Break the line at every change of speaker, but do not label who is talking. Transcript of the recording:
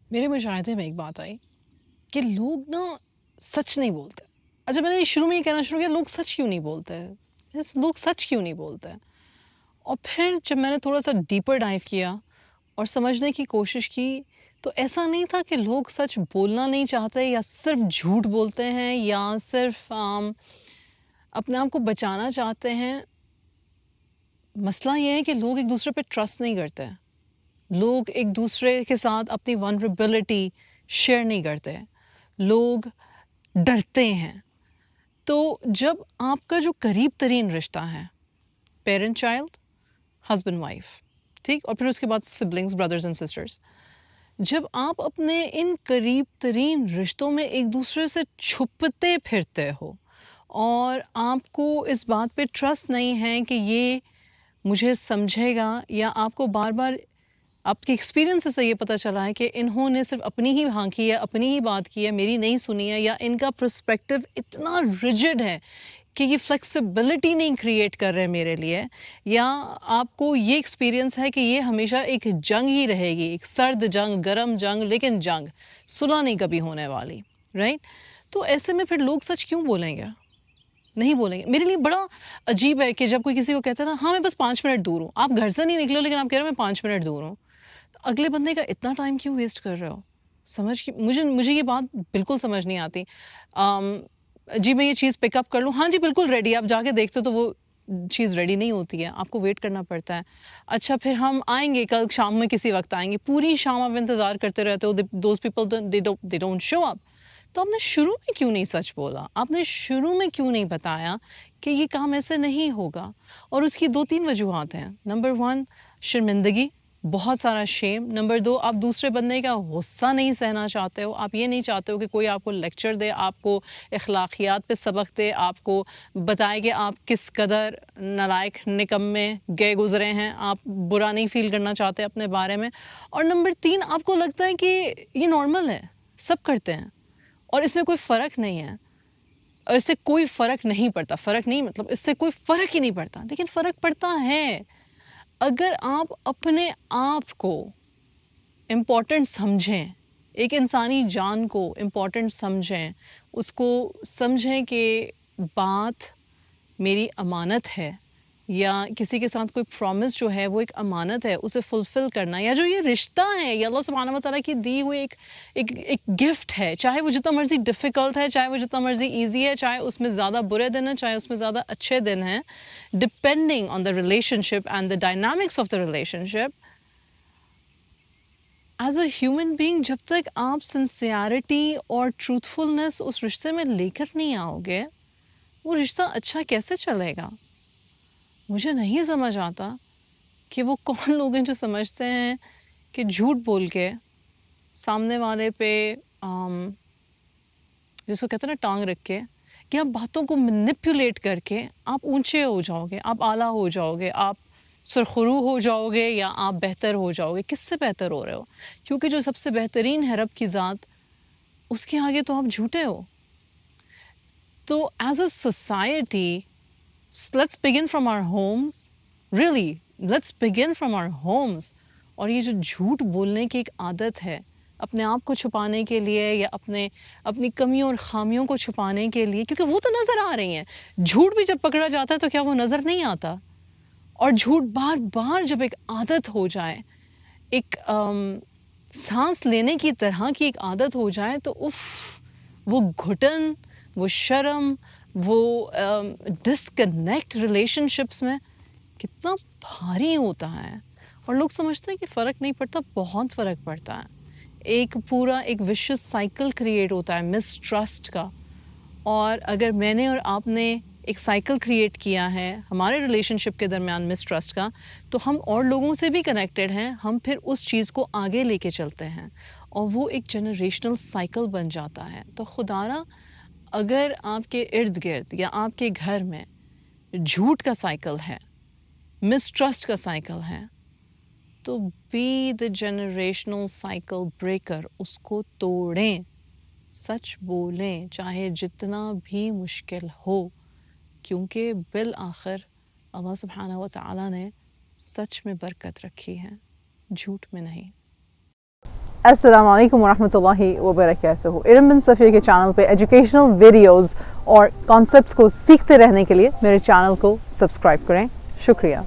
मेरे मुशाहिदे में एक बात आई कि लोग ना सच नहीं बोलते। अच्छा, मैंने ये शुरू में ही कहना शुरू किया, लोग सच क्यों नहीं बोलते हैं? लोग सच क्यों नहीं बोलते हैं? और फिर जब मैंने थोड़ा-सा डीपर डाइव किया और समझने की कोशिश की, तो ऐसा नहीं था कि लोग सच बोलना नहीं चाहते या सिर्फ़ झूठ बोलते हैं या सिर्फ़ अपने आप को बचाना चाहते हैं। मसला ये है कि लोग एक-दूसरे पे ट्रस्ट नहीं करते हैं। लोग एक-दूसरे के साथ अपनी वल्नरेबिलिटी शेयर नहीं करते हैं। लोग डरते हैं। तो जब आपका जो करीब तरीन रिश्ता है, पेरेंट चाइल्ड, हस्बैंड वाइफ, ठीक? और फिर उसके बाद सिबलिंग्स, ब्रदर्स एंड सिस्टर्स। जब आप अपने इन करीब तरीन रिश्तों में एक दूसरे से छुपते फिरते हो और आपको इस बात पे ट्रस्ट नहीं है कि ये मुझे समझेगा, या आपको बार बार आपके एक्सपीरियंस से ये पता चला है कि इन्होंने सिर्फ अपनी ही हाँकी है, अपनी ही बात की है, मेरी नहीं सुनी है, या इनका पर्सपेक्टिव इतना रिजिड है कि ये फ्लेक्सिबिलिटी नहीं क्रिएट कर रहे मेरे लिए, या आपको ये एक्सपीरियंस है कि ये हमेशा एक जंग ही रहेगी, एक सर्द जंग, गरम जंग, लेकिन जंग सुलह नहीं कभी होने वाली, राइट? तो ऐसे में फिर लोग सच क्यों बोलेंगे? नहीं बोलेंगे। मेरे लिए बड़ा अजीब है कि जब कोई किसी को कहता है ना, हाँ मैं बस 5 मिनट दूर हूँ, आप घर से नहीं निकले हो लेकिन आप कह रहे हो मैं 5 मिनट दूर हूँ। तो अगले बंदे का इतना टाइम क्यों वेस्ट कर रहे हो? समझ की मुझे मुझे ये बात बिल्कुल समझ नहीं आती। अम, जी मैं ये चीज़ पिकअप कर लूँ, हाँ जी बिल्कुल रेडी, आप जाके देखते हो तो वो चीज़ रेडी नहीं होती है, आपको वेट करना पड़ता है। अच्छा, फिर हम आएँगे कल शाम में किसी वक़्त आएँगे, पूरी शाम आप इंतज़ार करते रहते हो, those people they don't show up. तो आपने शुरू में क्यों नहीं सच बोला? आपने शुरू में क्यों नहीं बताया कि ये काम ऐसे नहीं होगा? और उसकी 2-3 वजूहात हैं। नंबर 1, शर्मिंदगी, बहुत सारा शेम। नंबर 2, आप दूसरे बंदे का गुस्सा नहीं सहना चाहते हो। आप ये नहीं चाहते हो कि कोई आपको लेक्चर दे, आपको अखलाकियात पे सबक दे, आपको बताए कि आप किस कदर नालायक, निकम्मे, गए गुज़रे हैं। आप बुरा नहीं फ़ील करना चाहते अपने बारे में। और नंबर 3, आपको लगता है कि ये नॉर्मल है, सब करते हैं और इसमें कोई फ़र्क नहीं है और इससे कोई फ़र्क नहीं पड़ता। फ़र्क नहीं मतलब इससे कोई फ़र्क ही नहीं पड़ता, लेकिन फ़र्क पड़ता है। अगर आप अपने आप को इम्पोर्टेंट समझें, एक इंसानी जान को इम्पोर्टेंट समझें, उसको समझें कि बात मेरी अमानत है, या किसी के साथ कोई प्रॉमिस जो है वो एक अमानत है, उसे फुलफ़िल करना, या जो ये रिश्ता है ये अल्लाह सुब्हानहू व तआला की दी हुई एक एक एक गिफ्ट है। चाहे वो जितना मर्ज़ी डिफ़िकल्ट है, चाहे वो जितना मर्ज़ी ईज़ी है, चाहे उसमें ज़्यादा बुरे दिन हैं, चाहे उसमें ज़्यादा अच्छे दिन हैं, depending on the relationship and the dynamics of the relationship. As a human being, जब तक आप सिंसियरिटी और ट्रूथफुलनेस उस रिश्ते में लेकर नहीं आओगे, वो रिश्ता अच्छा कैसे चलेगा? मुझे नहीं समझ आता कि वो कौन लोग हैं जो समझते हैं कि झूठ बोल के सामने वाले पे अम, जिसको कहते हैं ना टांग रख के, कि आप बातों को मैनिपुलेट करके आप ऊंचे हो जाओगे, आप आला हो जाओगे, आप सुरखरू हो जाओगे, या आप बेहतर हो जाओगे। किससे बेहतर हो रहे हो? क्योंकि जो सबसे बेहतरीन है रब की ज़ात, उसके आगे तो आप झूठे हो। तो as a society, let's begin from our homes, really let's begin from our homes. और ये जो झूठ बोलने की एक आदत है, अपने आप को छुपाने के लिए या अपने अपनी कमियों और खामियों को छुपाने के लिए, क्योंकि वो तो नज़र आ रही हैं। झूठ भी जब पकड़ा जाता है तो क्या वो नज़र नहीं आता? और झूठ बार बार जब एक आदत हो जाए, एक सांस लेने की तरह की एक आदत हो जाए, तो उफ, वो घुटन, वो शर्म, वो डिस्कनेक्ट रिलेशनशिप्स में कितना भारी होता है। और लोग समझते हैं कि फ़र्क नहीं पड़ता, बहुत फ़र्क पड़ता है। एक पूरा एक विशियस साइकिल क्रिएट होता है मिसट्रस्ट का। और अगर मैंने और आपने एक साइकिल क्रिएट किया है हमारे रिलेशनशिप के दरमियान मिसट्रस्ट का, तो हम और लोगों से भी कनेक्टेड हैं, हम फिर उस चीज़ को आगे लेके चलते हैं और वो एक जनरेशनल साइकिल बन जाता है। तो खुदारा, अगर आपके इर्द गिर्द या आपके घर में झूठ का साइकिल है, मिसट्रस्ट का साइकिल है, तो be the generational cycle breaker, उसको तोड़ें। सच बोलें, चाहे जितना भी मुश्किल हो, क्योंकि बिल आखिर अल्लाह सुब्हानहू व तआला ने सच में बरकत रखी है, झूठ में नहीं।
अस्सलाम वालेकुम वरहमतुल्लाहि वबरकातुहू। इरम बिन सफ़िया के चैनल पे एजुकेशनल वीडियोस और कॉन्सेप्ट्स को सीखते रहने के लिए मेरे चैनल को सब्सक्राइब करें। शुक्रिया।